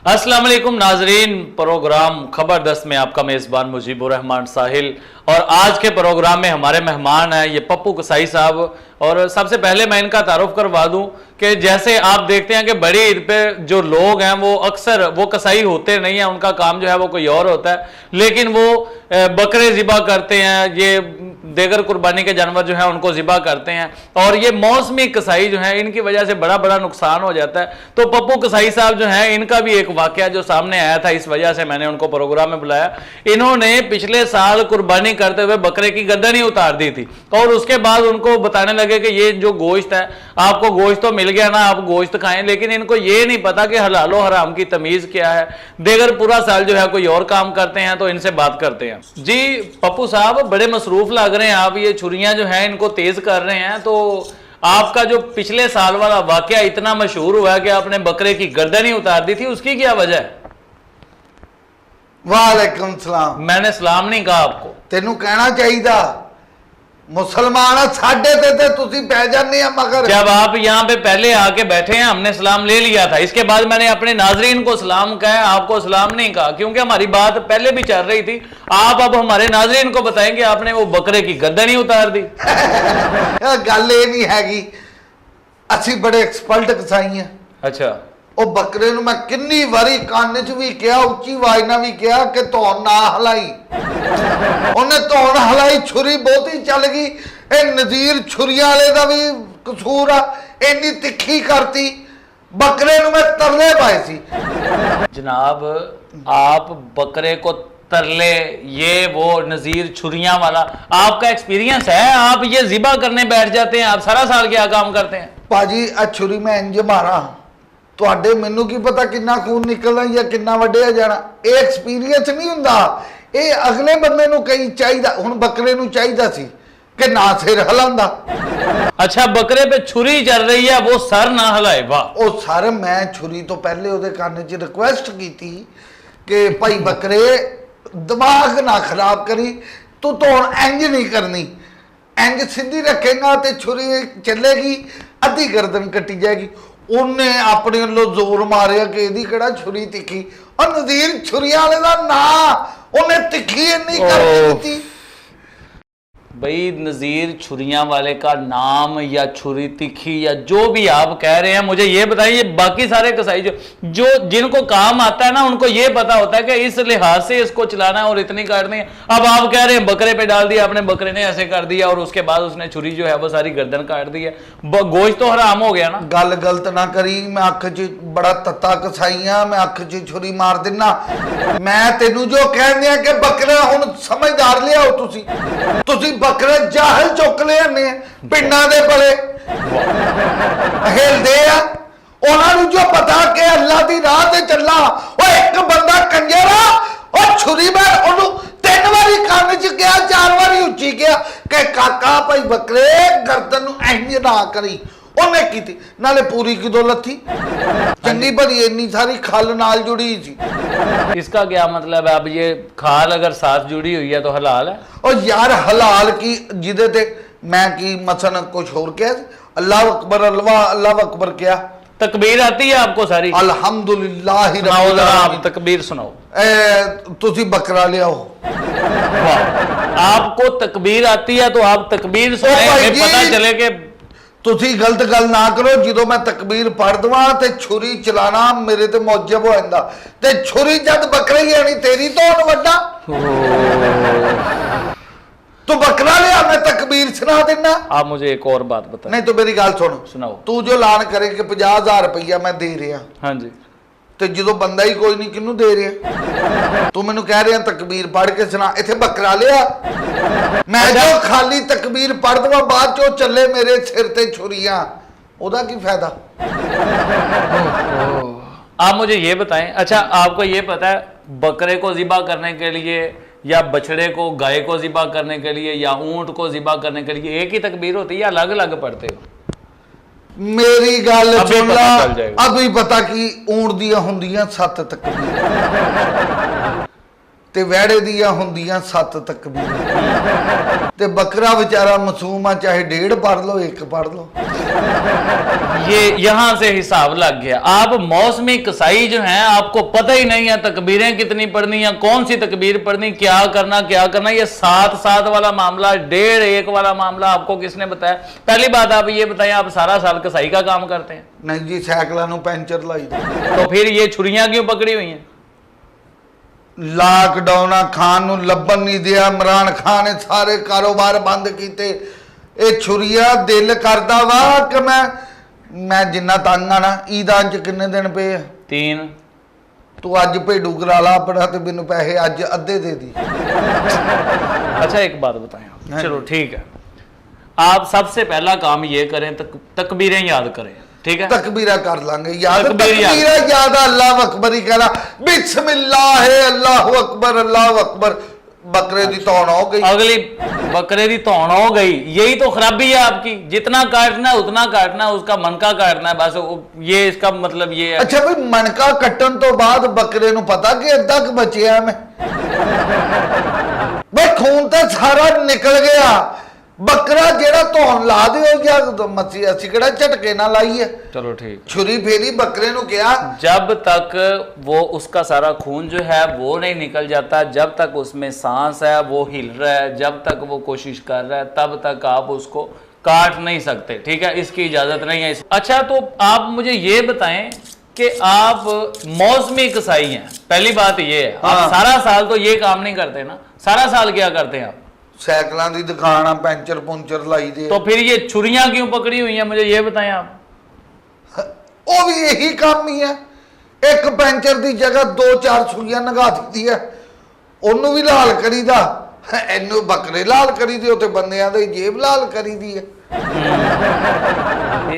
अस्सलाम वालेकुम नाजरीन, प्रोग्राम खबर 10 में आपका मेज़बान मुजीबुर रहमान साहिल। और आज के प्रोग्राम में हमारे मेहमान हैं ये पप्पू कसाई साहब। और सबसे पहले मैं इनका तारुफ करवा दूं कि जैसे आप देखते हैं कि बड़ी ईद पे जो लोग हैं वो अक्सर वो कसाई होते नहीं हैं, उनका काम जो है वो कोई और होता है, लेकिन वो बकरे ज़िबा करते हैं, ये देगर कुर्बानी के जानवर जो है उनको ज़िबा करते हैं। और ये मौसमी कसाई जो है इनकी वजह से बड़ा बड़ा नुकसान हो जाता है। तो पप्पू कसाई साहब जो है इनका भी एक वाकया जो सामने आया था, इस वजह से मैंने उनको प्रोग्राम में बुलाया। इन्होंने पिछले साल कुर्बानी करते हुए बकरे की गर्दन ही उतार दी थी और उसके बाद उनको बताने लगे कि ये जो गोश्त है, आपको गोश्त तो मिल गया ना, आप गोश्त खाएं, लेकिन इनको ये नहीं पता कि हलालो हराम की तमीज क्या है। देगर पूरा साल जो है कोई और काम करते हैं। तो इनसे बात करते हैं। जी पप्पू साहब, बड़े मसरूफ लग रहे हैं आप, ये छुरियां जो हैं इनको तेज कर रहे हैं। तो आपका जो पिछले साल वाला वाकया इतना मशहूर हुआ कि आपने बकरे की गर्दन ही उतार दी थी, उसकी क्या वजह है? वालेकुम सलाम। मैंने सलाम नहीं कहा आपको। तेनू कहना चाहिए मुसलमान साडे ते तुसी पै जाने मगर जब आप यहाँ पे पहले आके बैठे हैं हमने सलाम ले लिया था, इसके बाद मैंने अपने नाजरीन को सलाम कहा, आपको सलाम नहीं कहा, क्योंकि हमारी बात पहले भी चल रही थी। आप अब हमारे नाजरीन को बताएंगे आपने वो बकरे की गर्दन ही उतार दी। गल ये नहीं हैगी, असी बड़े एक्सपर्ट कसाई हैं। अच्छा, ਉਹ ਬੱਕਰੇ ਨੂੰ ਮੈਂ ਕਿੰਨੀ ਵਾਰੀ ਕੰਨ 'ਚ ਵੀ ਕਿਹਾ, ਉੱਚੀ ਆਵਾਜ਼ ਨਾਲ ਵੀ ਕਿਹਾ ਕਿ ਧੌਣ ਨਾ ਹਲਾਈ। ਉਹਨੇ ਧੌਣ ਹਲਾਈ, ਛੁਰੀ ਬਹੁਤੀ ਚੱਲ ਗਈ। ਇਹ ਨਜ਼ੀਰ ਛੁਰੀਆਂ ਵਾਲੇ ਦਾ ਵੀ ਕਸੂਰ ਆ, ਇੰਨੀ ਤਿੱਖੀ ਕਰਤੀ ਬੱਕਰੇ ਨੂੰ। मैं तरले पाए सी। जनाब आप बकरे को तरले, ये वो नजीर छुरियां वाला आपका एक्सपीरियंस है? आप ये ज़िबा करने बैठ जाते हैं, आप सारा साल क्या काम करते हैं? ਭਾਜੀ ਆ ਛੁਰੀ ਮੈਂ ਇੰਜ ਮਾਰਾਂ, ਤੁਹਾਡੇ ਮੈਨੂੰ ਕੀ ਪਤਾ ਕਿੰਨਾ ਖੂਨ ਨਿਕਲਣਾ ਜਾਂ ਕਿੰਨਾ ਵੱਢਿਆ ਜਾਣਾ। ਇਹ ਐਕਸਪੀਰੀਅੰਸ ਨਹੀਂ ਹੁੰਦਾ, ਇਹ ਅਗਲੇ ਬੰਦੇ ਨੂੰ ਕਈ ਚਾਹੀਦਾ। ਹੁਣ ਬੱਕਰੇ ਨੂੰ ਚਾਹੀਦਾ ਸੀ कि ना सिर हिलांदा। अच्छा, बकरे पे छुरी चल रही है, वो सर ना हिलाए। वाह। ओ सर, मैं छुरी तो पहले ਉਹਦੇ ਕੰਨ 'ਚ रिक्वेस्ट की थी कि भाई बकरे दिमाग ना खराब करी, तू तो इंज नहीं करनी, इंज सीधी रखेगा तो छुरी चलेगी, अद्धी गर्दन कटी जाएगी। ਉਹਨੇ ਆਪਣੇ ਵੱਲੋਂ ਜ਼ੋਰ ਮਾਰਿਆ ਕਿ ਇਹਦੀ ਕਿਹੜਾ ਛੁਰੀ ਤਿੱਖੀ। ਔਰ ਨਜ਼ੀਰ ਛੁਰੀਆਂ ਵਾਲੇ ਦਾ ਨਾਂ ਉਹਨੇ ਤਿੱਖੀ ਇੰਨੀ ਕਰਕੇ ਦਿੱਤੀ। भाई नज़ीर छुरियां वाले का नाम या छुरी तीखी या जो भी आप कह रहे हैं, मुझे ये बताइए, बाकी सारे कसाई जो जिनको काम आता है ना, उनको ये पता होता है कि इस लिहाज से इसको चलाना है और इतनी काटनी है। अब आप कह रहे हैं बकरे पे डाल दिया आपने, बकरे ने ऐसे कर दिया और उसके बाद उसने छुरी जो है वो सारी गर्दन काट दी है। गोश्त तो हराम हो गया ना। गल गलत ना करी, मैं अख च बड़ा तत्ता कसाई हाँ, मैं अख च छुरी मार दिना। मैं तेनू जो कह दिया कि बकरा हुण समझदार लियाओ, तुसी बकरे जाहल चुक लियाने पिंडां दे बड़े हिलदे आ। उन्हां जो पता कि अल्लाह दी राह ते चला। ओ एक बंदा कंजरा और छुरी मैं ओनू 3 वारी कंन च गया, 4 वारी उच्ची गया कि काका भाई बकरे गर्दन नूं इंज ना करी। ਉਹਨੇ ਕੀਤੀ ਨਾਲੇ पूरी किदों लथी, चंगी भली इन्नी सारी खल नाल जुड़ी थी। इसका क्या मतलब है? अब ये खाल अगर साथ जुड़ी हुई है तो हलाल है? और यार हलाल की जिदे ते मैं की मसलन कुछ और क्या, अल्लाह अकबर अल्लाह अकबर क्या तकबीर आती है आपको सारी? अल्हम्दुलिल्लाह। आप तकबीर सुनाओ। तुसी बकरा ले आओ। आपको तकबीर आती है तो आप तकबीर सुनाएं, पता चले कि तुसी गलत गल ना करो। जो मैं तकबीर पढ़ दवा ते छुरी चलाना मेरे ते मौजब हो जाता, ते छुरी जद बकरे ही आनी तेरी तो वड्डा। तू बकरा लिया, मैं तकबीर सुना देना। आप मुझे एक और बात बताएं। नहीं तो मेरी गल सुन, सुनाओ। तू जो ऐलान करे कि 50,000 रुपया मैं दे रहा, हाँ जी, तो जो बंदा ही कोई नहीं किनू दे रहा, तू मैनू कह रहा तकबीर पढ़ के सुना, इत्थे बकरा लिया। मैं जो खाली तकबीर पढ़ दवा बाद चो चले मेरे सिर ते छुरियां, ओदा की फायदा? आप मुझे ये बताएं, अच्छा आपको ये पता है बकरे को ज़िबा करने के लिए या बछड़े को, गाय को ज़िबा करने के लिए या ऊंट को ज़िबा करने के लिए एक ही तकबीर होती है या अलग अलग पढ़ते हो? मेरी गल सुन ला, अभी पता कि ऊंट दियां हुंदियां 7 तकबीर। ਤੇ ਵਹਿੜੇ ਦੀਆਂ ਹੁੰਦੀਆਂ 7 ਤਕਬੀਰਾਂ ਤੇ ਬੱਕਰਾ ਵਿਚਾਰਾ ਮਾਸੂਮ ਆ, ਚਾਹੇ 1.5 ਪढ़ लो 1 पढ़ लो। ये यहाँ से हिसाब लग गया। आप मौसमी कसाई जो हैं आपको पता ही नहीं है तकबीरें कितनी पढ़नी है, कौन सी तकबीर पढ़नी, क्या करना। ये 7 वाला मामला, 1.5 वाला मामला आपको किसने बताया? पहली बात आप ये बताएं, आप सारा साल कसाई का काम करते हैं? नहीं जी, साइकिलों नूं पैंचर लाई दे। तो फिर ये छुरियां क्यों पकड़ी हुई हैं? लाकडाउन खान नूं लभन नहीं दिया, इमरान खान ने सारे कारोबार बंद कीते। ये छुरिया दिल करदा वा कि मैं जिन्ना तंग आ ना, ईदान च किन्ने दिन पे आ? 3। तू अज भेडू करा ला अपना ते मैनू पैसे अज अद्धे दे दी। अच्छा एक बात बताएं आप। चलो ठीक है, आप सबसे पहला काम ये करें, तकबीरें याद करें, ठीक है? तकबीरा कर लांगे याद, तकबीर तकबीरा याद, अल्लाह अकबर ही कहना, बिस्मिल्लाह अल्लाहु अकबर। बकरे दी तौन हो गई, अगली बकरे दी तौन हो गई। यही तो खराबी है आपकी, जितना काटना है उतना काटना है, उसका मनका काटना है बस। ये इसका मतलब ये है। अच्छा भाई, मनका कट्टन तो बाद बकरे नू पता कि अद्धा क बचिया मैं भाई, खून तो सारा निकल गया। बकरा जेड़ा धौन ला दे या मसी असी केड़ा झटके ना लाइए। चलो ठीक, छुरी फेरी बकरे नू क्या, जब तक वो उसका सारा खून जो है वो नहीं निकल जाता, जब तक उसमें सांस है, वो हिल रहा है, जब तक वो कोशिश कर रहा है, तब तक आप उसको काट नहीं सकते, ठीक है? इसकी इजाजत नहीं है। अच्छा तो आप मुझे ये बताएं कि आप मौसमी कसाई हैं, पहली बात ये है। आप सारा साल तो ये काम नहीं करते ना, सारा साल क्या करते हैं आप? साइकिलों की दुकान आ, पैंचर पुंचर लाई दे। तो फिर ये छुरियां क्यों पकड़ी हुई हैं, मुझे ये बताएं आप। वो भी यही काम ही है, एक पैंचर की जगह 2-4 छुरियां नगा दी है, ओनू भी लाल करी दा, इनू बकरे लाल करी दे, उते बंदियां दी जेब लाल करी दी है।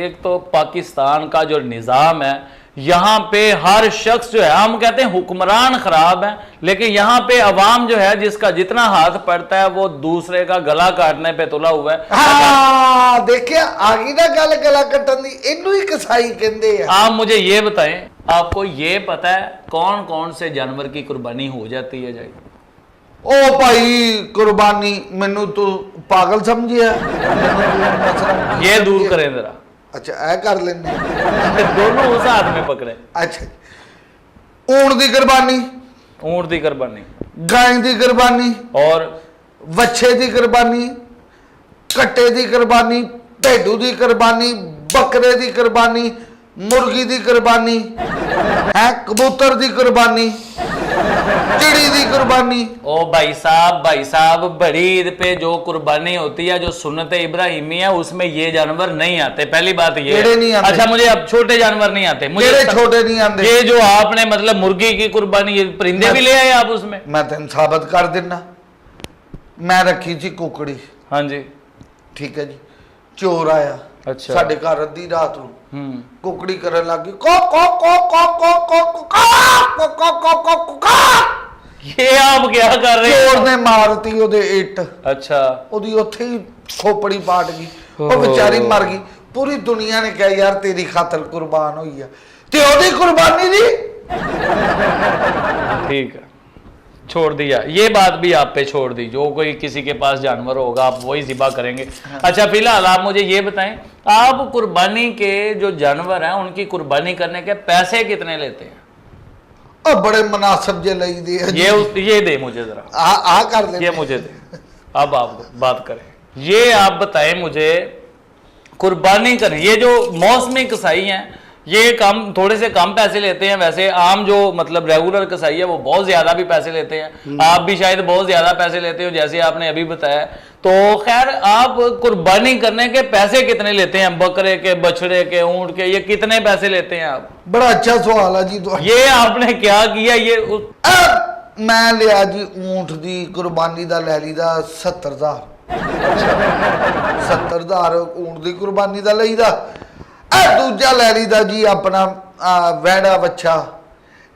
एक तो पाकिस्तान का जो निज़ाम है, यहाँ पे हर शख्स जो है, हम कहते हैं हुक्मरान खराब है, लेकिन यहाँ पे अवाम जो है जिसका जितना हाथ पड़ता है वो दूसरे का गला काटने पे तुला हुआ है। हाँ देखिए, आगी ना गल गला कट्टन दी, इनू ही कसाई कहंदे हैं। आप मुझे ये बताएं, आपको ये पता है कौन कौन से जानवर की कुर्बानी हो जाती है जाए? ओ भाई कुर्बानी, मैनू तू पागल समझिया? ये दूर करें जरा। अच्छा ऐ कर लेने दोनों उस हाथ में पकड़े। अच्छा, ऊंट दी कुर्बानी, ऊंट दी कुर्बानी, गाय दी कुर्बानी, और वच्छे दी कुर्बानी, कट्टे दी कुर्बानी, भेडू दी कुर्बानी, बकरे दी कुर्बानी, मुर्गी दी कुर्बानी है, कबूतर दी कुर्बानी, चिड़ी दी कुर्बानी। ओ भाई साहब, बड़ी ईद पे जो कुर्बानी होती है, जो सुन्नत इब्राहिमी है, उसमें ये जानवर नहीं आते, पहली बात ये नहीं आते। अच्छा मुझे अब छोटे जानवर नहीं आते, मुझे छोटे नहीं आते। ये जो आपने मतलब मुर्गी की कुर्बानी, ये परिंदे भी ले आए आप उसमें? मैं तेन साबित कर देना, मैं रखी थी कुकड़ी। हाँ जी, ठीक है जी, चोर आया अच्छा साडे घर अद्धी रात नूं, कुकड़ी करन लग गई को को को को को को को को को को को। ये आप क्या कर रहे चोर ने मारती ओदे इट, अच्छा ओदी उत्थे ही खोपड़ी पाट गई, ओ बेचारी मर गई। पूरी दुनिया ने कहा यार तेरी खातर कुर्बान हुई है, ते ओदी कुर्बानी दी। ठीक है, छोड़ दिया, ये बात भी आप पे छोड़ दी। जो कोई किसी के पास जानवर होगा आप वही ज़िबा करेंगे। अच्छा फिलहाल आप मुझे ये बताएं, आप कुर्बानी के जो जानवर हैं उनकी कुर्बानी करने के पैसे कितने लेते हैं? अब बड़े मुनासिब जे लई दे ये दे मुझे जरा, आ कर ले, ये मुझे दे। अब आप बात करें, ये आप बताएं मुझे, कुर्बानी करें, ये जो मौसमी कसाई हैं ये कम, थोड़े से कम पैसे लेते हैं। वैसे आम जो मतलब रेगुलर कसाई है वो बहुत ज्यादा भी पैसे लेते हैं, आप भी शायद बहुत ज्यादा पैसे लेते हो जैसे आपने अभी बताया। तो खैर आप कुर्बानी करने के पैसे कितने लेते हैं, बकरे के, बछड़े के, ऊंट के, ये कितने पैसे लेते हैं आप? बड़ा अच्छा सवाल है जी। ये आपने क्या किया? ये मैं लिया जी ऊंट दी कुर्बानी दा लै लीदा 70,000। 70,000 ऊंट दी कुर्बानी दा लईदा। दूजा लै लीदा जी अपना वैड़ा बच्चा,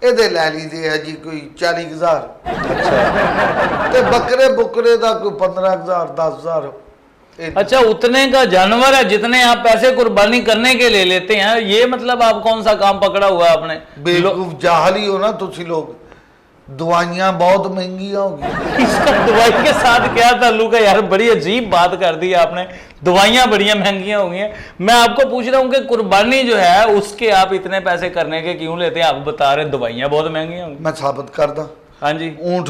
ਇਹਦੇ ਲੈ ਲੀਦੇ ਆ जी कोई 40,000। ਤੇ बकरे बुकरे ਦਾ कोई 15,000 10,000। अच्छा उतने का जानवर है जितने आप पैसे कुर्बानी करने के लिए लेते हैं, ये मतलब आप कौन सा काम पकड़ा हुआ है आपने? बेवकूफ जाहल ही हो ना तुसी लोग। दवाइयां बहुत महंगी हो गई। इसका दवाई के साथ क्या ताल्लुक है यार? बड़ी अजीब बात कर दी आपने, दवाइयां बड़ी महंगियां हो गई हैं। मैं आपको पूछ रहा हूँ कि कुर्बानी जो है उसके आप इतने पैसे करने के क्यों लेते हैं? आप बता रहे दवाइयां बहुत महंगी होंगी। मैं साबित करदा। हाँ जी, ऊंठ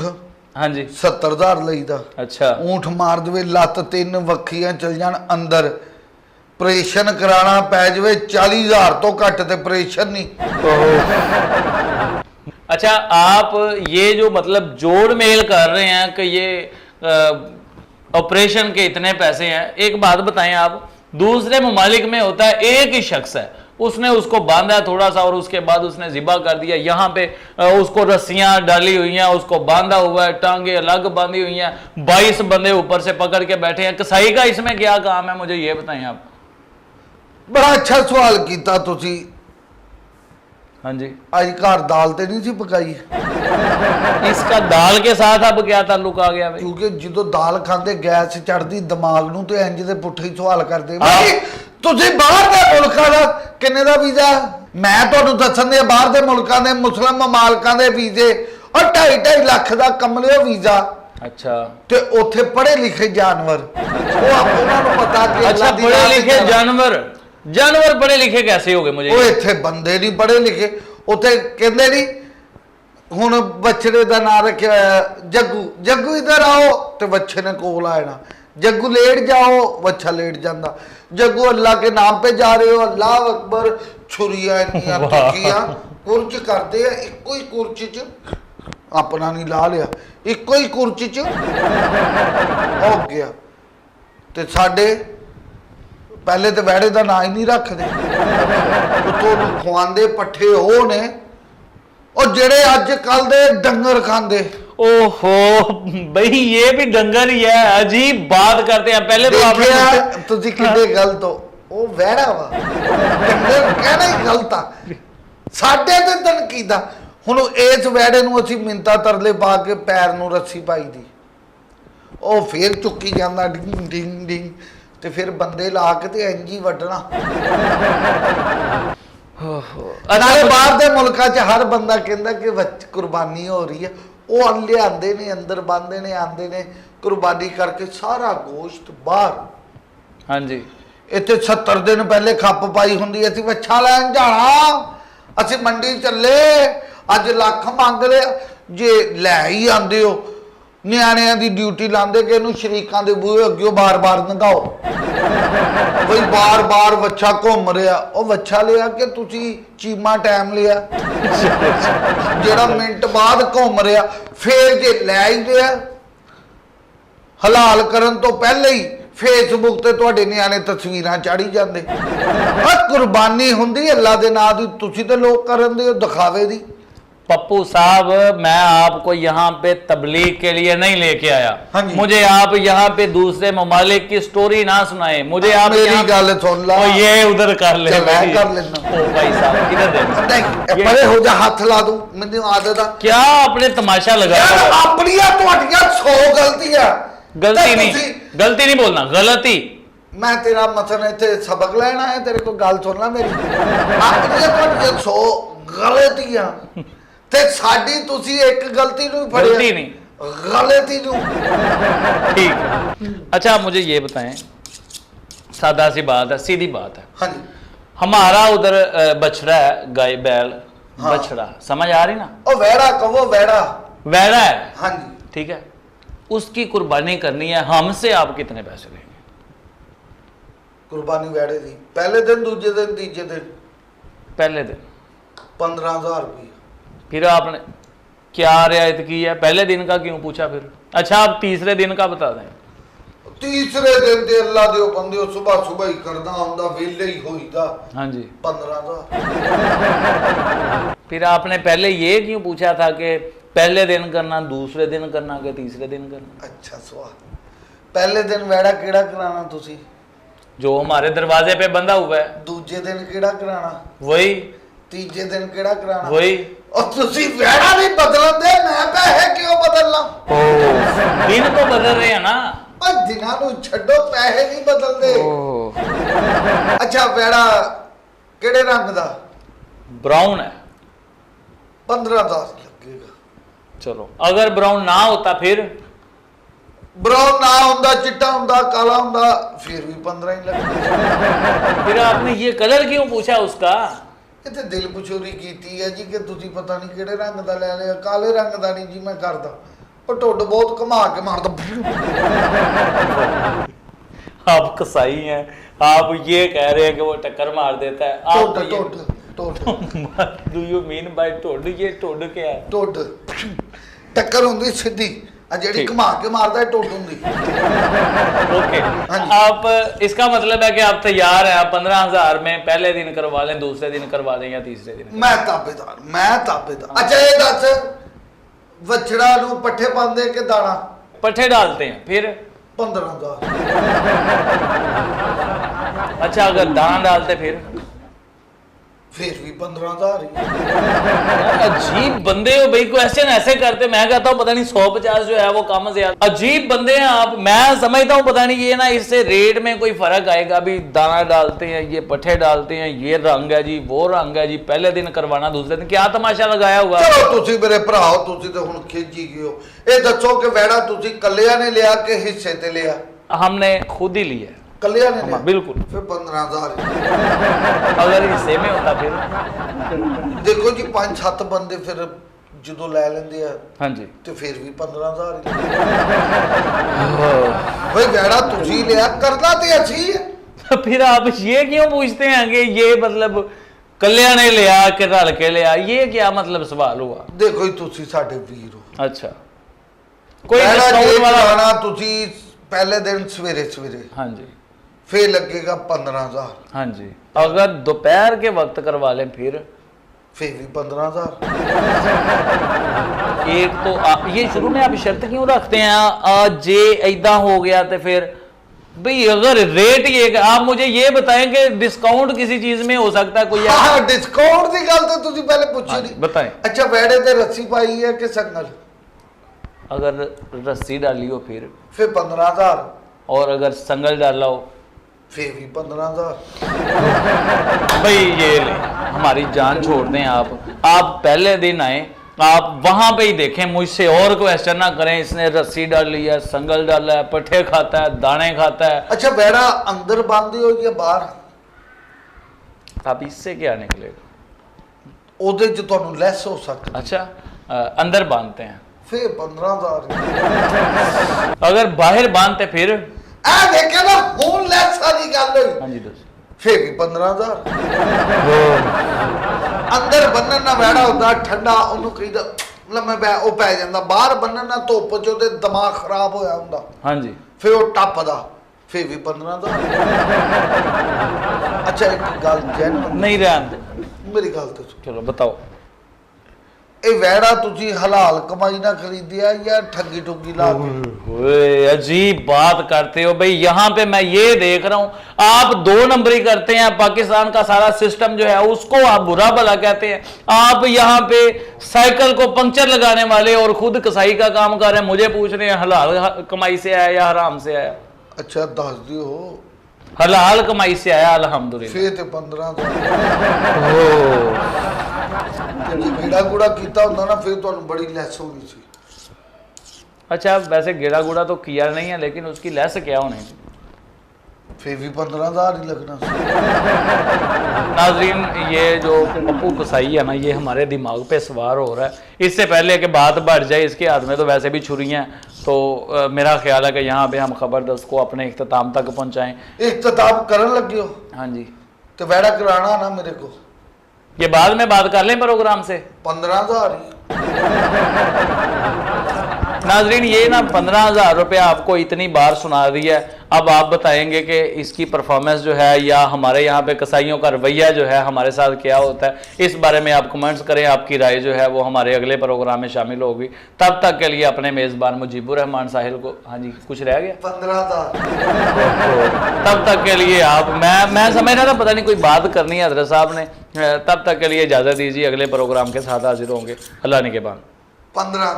हाँ जी, 70,000 लईदा। अच्छा, ऊंठ मार देवे, लत्त 3 वक्खियां चल जान अंदर, ऑपरेशन कराना पै जावे 40,000 तो घट ते ऑपरेशन नहीं। अच्छा, आप ये जो मतलब जोड़ मेल कर रहे हैं कि ये ऑपरेशन के इतने पैसे हैं, एक बात बताएं आप, दूसरे ममालिक में होता है एक ही शख्स है, उसने उसको बांधा थोड़ा सा और उसके बाद उसने जिबा कर दिया। यहाँ पे उसको रस्सियां डाली हुई हैं, उसको बांधा हुआ है, टांगे अलग बांधी हुई हैं, 22 बंदे ऊपर से पकड़ के बैठे हैं। कसाई का इसमें क्या काम है, मुझे ये बताएं आप। बड़ा अच्छा सवाल किया तुसी। हाँ जी, आज घर दाल ते नहीं सी पकाई, इसका दाल के साथ अब क्या ताल्लुक आ गया भाई? क्योंकि जो दाल खाते गैस चढ़ती दिमाग नूं ते इंज दे पुट्ठे ही सवाल करदे। ਤੁਸੀਂ ਬਾਹਰ ਦੇ ਮੁਲਕਾਂ ਦਾ ਕਿੰਨੇ ਦਾ ਵੀਜ਼ਾ? ਮੈਂ ਤੁਹਾਨੂੰ ਦੱਸਣ ਦੇ ਬਾਹਰ ਦੇ ਮੁਲਕਾਂ ਦੇ ਮੁਸਲਮ ਮਮਾਲਕਾਂ ਦੇ ਵੀਜ਼ੇ ਔਰ 2.5 ਲੱਖ ਦਾ ਕਮਲਿਓ ਵੀਜ਼ਾ। अच्छा, ਤੇ ਉੱਥੇ ਪੜ੍ਹੇ ਲਿਖੇ ਜਾਨਵਰ, ਉਹ ਉਹਨਾਂ ਨੂੰ ਪਤਾ ਕਿ अच्छा, पढ़े लिखे जानवर, जानवर पढ़े लिखे कैसे हो गए मुझे? ਉਹ ਇੱਥੇ ਬੰਦੇ ਨਹੀਂ ਪੜ੍ਹੇ ਲਿਖੇ। ਉੱਥੇ ਕਹਿੰਦੇ ਨਹੀਂ ਹੁਣ ਬੱਚੜੇ ਦਾ ਨਾਂ ਰੱਖਿਆ ਹੋਇਆ ਜੱਗੂ, ਜੱਗੂ ਇਧਰ ਆਓ ਤੇ ਬੱਚੇ ਨੇ ਕੋਲ ਆ ਜਾਣਾ, जग्गू लेट जाओ, बच्चा लेट जाता। जग्गू अल्लाह के नाम पे जा रहे हो, अल्लाह अकबर, छुरियां टिक्कियां कुर्च करते हैं, इको ही कुर्च च अपना नहीं ला लिया, इको ही कुर्च च हो गया। ते साडे पहले तो वैड़े का ना ही नहीं रखते, उतों खुआंदे पट्ठे हो ने और जेड़े अज कल दे डंगर खांदे। ओहो भाई, ये भी डंगर ही है, अजीब बात करते हैं। पहले तो आपने तुसी कितने गलत हो, वो वैड़ा वा, डंगर कहना ही गलत आ। साडे ते तनकीदा हुण इस वैड़े नूं असीं मिंता तरले पा के पैर नूं रस्सी पाई दी, ਉਹ फिर चुकी जाता डिंग डिंग डिंग, ते फिर बंदे ला के ते इंज ही वड्डना। नाले बाहर दे मुल्कां च हर बंदा कहंदा कि कुर्बानी हो रही है, ਉਹ ਲਿਆਂਦੇ ਨੇ ਅੰਦਰ ਬੰਨਦੇ ਨੇ, ਆਂਦੇ ਨੇ ਕੁਰਬਾਨੀ ਕਰਕੇ ਸਾਰਾ ਗੋਸ਼ਤ ਬਾਹਰ। ਹਾਂਜੀ, ਇੱਥੇ 70 ਦਿਨ ਪਹਿਲੇ ਖੱਪ ਪਾਈ ਹੁੰਦੀ, ਅਸੀਂ ਵੱਛਾ ਲੈਣ ਜਾਣਾ, ਅਸੀਂ ਮੰਡੀ ਚੱਲੇ, ਅੱਜ ਲੱਖ ਮੰਗ ਲਿਆ। ਜੇ ਲੈ ਹੀ ਆਂਦੇ ਹੋ, ਨਿਆਣਿਆਂ ਦੀ ਡਿਊਟੀ ਲਾਉਂਦੇ ਕਿ ਇਹਨੂੰ ਸ਼ਰੀਕਾਂ ਦੇ ਬੂਹੇ ਅੱਗੇ ਬਾਰ-ਬਾਰ ਨੰਗਾਓ, ਕੋਈ ਬਾਰ-ਬਾਰ ਵੱਛਾ ਘੁੰਮ ਰਿਹਾ। ਉਹ ਵੱਛਾ ਲਿਆ ਕਿ ਤੁਸੀਂ ਚੀਮਾ ਟਾਈਮ ਲਿਆ ਜਿਹੜਾ ਮਿੰਟ ਬਾਅਦ ਘੁੰਮ ਰਿਹਾ। ਫੇਰ ਜੇ ਲੈ ਹੀ ਲਿਆ, ਹਲਾਲ ਕਰਨ ਤੋਂ ਪਹਿਲੇ ਹੀ ਫੇਸਬੁੱਕ ਤੇ ਤੁਹਾਡੇ ਨਿਆਣੇ ਤਸਵੀਰਾਂ ਚਾੜੀ ਜਾਂਦੇ। ਆ ਕੁਰਬਾਨੀ ਹੁੰਦੀ ਅੱਲਾ ਦੇ ਨਾਂ ਦੀ, ਤੁਸੀਂ ਤੇ ਲੋਕ ਕਰਨ ਦੇ ਦਿਖਾਵੇ ਦੀ। पप्पू साहब, मैं आपको यहाँ पे तबलीग के लिए नहीं लेके आया। हाँ जी। मुझे आप यहाँ पे दूसरे ममालिक की स्टोरी ना सुनाए, मुझे आप मेरी गल सुन ला। ओ ये उधर कर ले, चल मैं कर लेना। ओ भाई साहब इधर दे, परे हो जा, हाथ ला दूं, मैंने आदत आ। क्या आपने तमाशा लगा? यार अपनियां तुहाडियां 100 गलतियां। गलती नहीं, गलती नहीं बोलना, गलती। मैं तेरा मतलब इत्थे सबक लेना है, तेरे को गल सुनना मेरी। अपनियां तुहाडियां 100 गलतियां ते साडी तुसी एक गलती नूं फड़िया, गलती नहीं, गलती नूं। ठीक। अच्छा, आप मुझे ये बताएं, सादा सी बात है, सीधी बात है। हाँ जी, हमारा उधर बछड़ा है, गाय बैल, हाँ। बछड़ा, समझ आ रही ना? ओ वैड़ा कहो, वैड़ा। वैड़ा है, हाँ जी, ठीक है, उसकी कुर्बानी करनी है, हमसे आप कितने पैसे लेंगे? कुर्बानी वैड़े दी पहले दिन, दूजे दिन, तीजे दिन पहले दिन 15,000 रुपये। फिर आपने क्या रियायत की है? पहले दिन का क्यों पूछा फिर? अच्छा, आप तीसरे दिन का बता दें। तीसरे दिन ते अल्लाह दे बंदे सुबह सुबह ही करना हुंदा, वेले ही होईदा। हाँ जी, 15,000। फिर आपने पहले ये क्यों पूछा था कि पहले दिन करना, दूसरे दिन करना कि तीसरे दिन करना? अच्छा सवाल। पहले दिन वैड़ा केड़ा कराना तुसी? जो हमारे दरवाजे पे बंधा हुआ है दूजे दिन केड़ा कराना? वही। तीजे दिन केड़ा कराना? वही। और तुसी वैड़ा नहीं बदलन दे, मैं पैसे क्यों बदलना? दिन तो बदल रहे हैं ना। और दिना नूं छड्डो, पैसे नहीं बदलदे। अच्छा, वैड़ा केड़े रंग दा? ब्राउन है। 15,000 लगेगा। चलो अगर ब्राउन ना होता फिर ब्राउन ना ਹੁੰਦਾ चिट्टा ਹੁੰਦਾ काला ਹੁੰਦਾ फिर भी 15 ही लगते। फिर आपने ये कलर क्यों पूछा उसका? ਇਹ ਤੇ ਦਿਲ ਪੁਛੋਰੀ ਕੀਤੀ ਹੈ ਜੀ ਕਿ ਤੁਸੀਂ ਪਤਾ ਨਹੀਂ ਕਿਹੜੇ ਰੰਗ ਦਾ ਲੈ ਲਿਆ। ਕਾਲੇ ਰੰਗ ਦਾ ਨਹੀਂ ਜੀ ਮੈਂ ਕਰਦਾ, ਉਹ ਢੁੱਡ ਬਹੁਤ ਘੁਮਾ ਕੇ ਮਾਰਦਾ। आप कसाई हैं, आप ये कह रहे हैं कि वो टक्कर मार देता है। आप ਢੁੱਡ ਢੁੱਡ do you mean by toad? ये टोड क्या है? ਢੁੱਡ ਟੱਕਰ ਹੁੰਦੀ ਸਿੱਧੀ, ਆ ਜਿਹੜੀ ਘੁਮਾ ਕੇ ਮਾਰਦਾ ਢੁੱਡ ਹੁੰਦੀ। ओके, आप इसका मतलब है कि आप तैयार हैं, आप 15,000 में पहले दिन करवा लें, दूसरे दिन करवा लें या तीसरे दिन? ਮੈਂ ਤਾਬੇਦਾਰ। ਅੱਛਾ ਇਹ ਦੱਸ, ਵਛੜਾ ਨੂੰ ਪੱਠੇ ਪਾਉਂਦੇ ਕਿ ਦਾਣਾ? पट्ठे डालते हैं फिर 15,000। अच्छा अगर दाना डालते फिर फिर भी 15,000 ही। अजीब बंदे हो भाई, क्वेश्चन ऐसे करते, मैं कहता हूँ पता नहीं 150 जो है वो कम से ज्यादा। अजीब बंदे हैं आप। मैं समझता हूँ पता नहीं ये ना इससे रेट में कोई फर्क आएगा। अभी दाना डालते हैं, ये पट्ठे डालते हैं, ये रंग है जी, वो रंग है जी, पहले दिन करवाना दूसरे दिन, क्या तमाशा लगाया हुआ? ਚਲੋ ਤੁਸੀਂ ਮੇਰੇ ਭਰਾ ਹੋ, ਤੁਸੀਂ ਤੇ ਹੁਣ ਖੇਜੀ ਗਏ ਹੋ। ਇਹ ਦੱਸੋ ਕਿ ਵੈੜਾ ਤੁਸੀਂ ਕੱਲਿਆਂ ਨੇ ਲਿਆ ਕਿ ਹਿੱਸੇ ਤੇ ਲਿਆ? हमने खुद ही लिया। ਕੱਲਿਆਂ ਨੇ ਲਿਆ? बिल्कुल। ਫਿਰ 15,000 अगर हिस्से में होता फिर? ਦੇਖੋ ਜੀ 5-7 ਬੰਦੇ ਫਿਰ ਜਦੋਂ ਲੈ ਲੈਂਦੇ ਆ हाँ जी। ਤੇ ਫਿਰ ਵੀ 15,000 ਬਈ ਵੈੜਾ ਤੁਸੀਂ ਲਿਆ, ਕਰਨਾ ਤੇ ਅਸੀਂ ਹੈ। तो फिर आप ये क्यों पूछते हैं कि ये मतलब कल्याण ने लिया कि रल के लिया? ये क्या मतलब सवाल हुआ? ਦੇਖੋ ਜੀ ਤੁਸੀਂ ਸਾਡੇ ਵੀਰ ਹੋ। अच्छा कोई ਵੈੜਾ ਜੇ डिस्काउंट वाला? ਕਰਾਉਣਾ ਤੁਸੀਂ ਪਹਿਲੇ ਦਿਨ ਸਵੇਰੇ हाँ जी। ਫਿਰ ਲੱਗੇਗਾ 15,000। हाँ जी। अगर दोपहर के वक्त करवा लें फिर? ਫਿਰ ਵੀ 15,000। एक तो ये शुरू में आप शर्त क्यों रखते हैं जे ऐदा हो गया तो फिर भाई अगर रेट ये आप मुझे ये बताएं कि डिस्काउंट किसी चीज में हो सकता है कोई? ਹਾਂ ਡਿਸਕਾਊਂਟ ਦੀ ਗੱਲ ਤਾਂ ਤੁਸੀਂ ਪਹਿਲੇ ਪੁੱਛੀ ਨਹੀਂ। बताएं। ਅੱਛਾ ਵੈੜੇ ਤੇ ਰੱਸੀ ਪਾਈ ਹੈ ਕਿ ਸੰਗਲ? अगर रस्सी डाली हो फिर? ਫਿਰ 15,000। और अगर संगल डाला हो? ਫਿਰ ਵੀ 15,000। भाई ये ले हमारी जान छोड़ दें आप पहले दिन आए, आप वहां पे ही देखें, मुझसे और क्वेश्चन ना करें। इसने रस्सी डाली है, संगल डाला है, पट्ठे खाता है, दाने खाता है। ਅੱਛਾ ਵੈੜਾ ਅੰਦਰ ਬੰਨਦੇ ਹੋ ਜਾਂ ਬਾਹਰ? अब इससे क्या निकलेगा? ਉਹਦੇ 'ਚ ਤੁਹਾਨੂੰ ਲੈਸ ਹੋ ਸਕਦਾ। अच्छा अंदर बांधते हैं। ਫਿਰ 15,000। अगर बाहर बांधते फिर? ਆ ਦੇਖਿਆ ਨਾ ਹੁਣ ਲੈਸ ਵਾਲੀ ਗੱਲ ਹੋਈ। हाँ जी दोस्त। ਫਿਰ ਵੀ 15,000। ਅੰਦਰ ਬੰਨਣ ਨਾਲ ਵੈੜਾ ਹੁੰਦਾ ਠੰਡਾ, ਉਹਨੂੰ ਕਹੀਦਾ ਲੰਮੇ ਪੈ, ਉਹ ਪੈ ਜਾਂਦਾ। ਬਾਹਰ ਬੰਨਣ ਨਾਲ ਧੁੱਪ 'ਚ ਉਹਦੇ ਦਿਮਾਗ ਖਰਾਬ ਹੋਇਆ ਹੁੰਦਾ, हाँ जी। ਫਿਰ ਉਹ ਟੱਪਦਾ। ਫਿਰ ਵੀ 15,000। ਅੱਛਾ ਇੱਕ ਗੱਲ ਜੈਨ नहीं रहने दे। ਮੇਰੀ ਗੱਲ ਤੇ ਸੁਣ। चलो बताओ। ਇਹ ਵੈੜਾ ਤੁਸੀਂ ਹਲਾਲ ਕਮਾਈ ਨਾਲ ਖਰੀਦਿਆ ਜਾਂ ਠੱਗੀ ਠੁੱਗੀ ਲਾ ਕੇ? ओए, अजीब बात करते हो भाई। यहाँ पे मैं ये देख रहा हूँ आप 2 नंबरी करते हैं। पाकिस्तान का सारा सिस्टम जो है उसको आप बुरा भला कहते हैं। आप यहाँ पे साइकिल को पंक्चर लगाने वाले और खुद कसाई का काम कर रहे हैं, मुझे पूछ रहे हैं हलाल कमाई से आया या हराम से आया? ਅੱਛਾ ਦੱਸ ਦਿਓ। हलाल कमाई से आया अल्हम्दुलिल्लाह। ਫੇਰ ਤੇ 15,000। ओह, ਜੇ ਗੀੜਾ ਗੂੜਾ ਕੀਤਾ ਹੁੰਦਾ ਨਾ ਫਿਰ ਤੁਹਾਨੂੰ ਬੜੀ ਲੈਸ ਹੋਣੀ ਸੀ। अच्छा वैसे गेड़ा गुड़ा तो किया नहीं है, लेकिन उसकी लेस क्या होनी? ਫਿਰ ਵੀ 15,000 ही लगना ਸੀ। नाजरीन ये जो पप्पू कसाई है ना, ये हमारे दिमाग पे सवार हो रहा है। इससे पहले कि बात बढ़ जाए, इसके हाथ में तो वैसे भी छुरियाँ हैं, तो मेरा ख्याल है कि यहाँ पे हम खबरदस्त को अपने इख्तिताम तक पहुँचाएँ। इख्तिताम करन लगे हो हाँ जी। तो वैड़ा कराना ना मेरे को। ये बाद में बात कर लें प्रोग्राम से। 15,000 ही। नाजरीन ये ना 15,000 रुपया आपको इतनी बार सुना दिया है। अब आप बताएंगे कि इसकी परफॉर्मेंस जो है या हमारे यहाँ पे कसाईयों का रवैया जो है हमारे साथ क्या होता है, इस बारे में आप कमेंट्स करें। आपकी राय जो है वो हमारे अगले प्रोग्राम में शामिल होगी। तब तक के लिए अपने मेज़बान मुजीबुर रहमान साहिल को, हाँ जी कुछ रह गया? 15,000। तब तक के लिए आप, मैं समझ रहा था पता नहीं कोई बात करनी है हजरत साहब ने। तब तक के लिए इजाज़त दीजिए, अगले प्रोग्राम के साथ हाजिर होंगे। अल्लाह निगहबान। 15,000।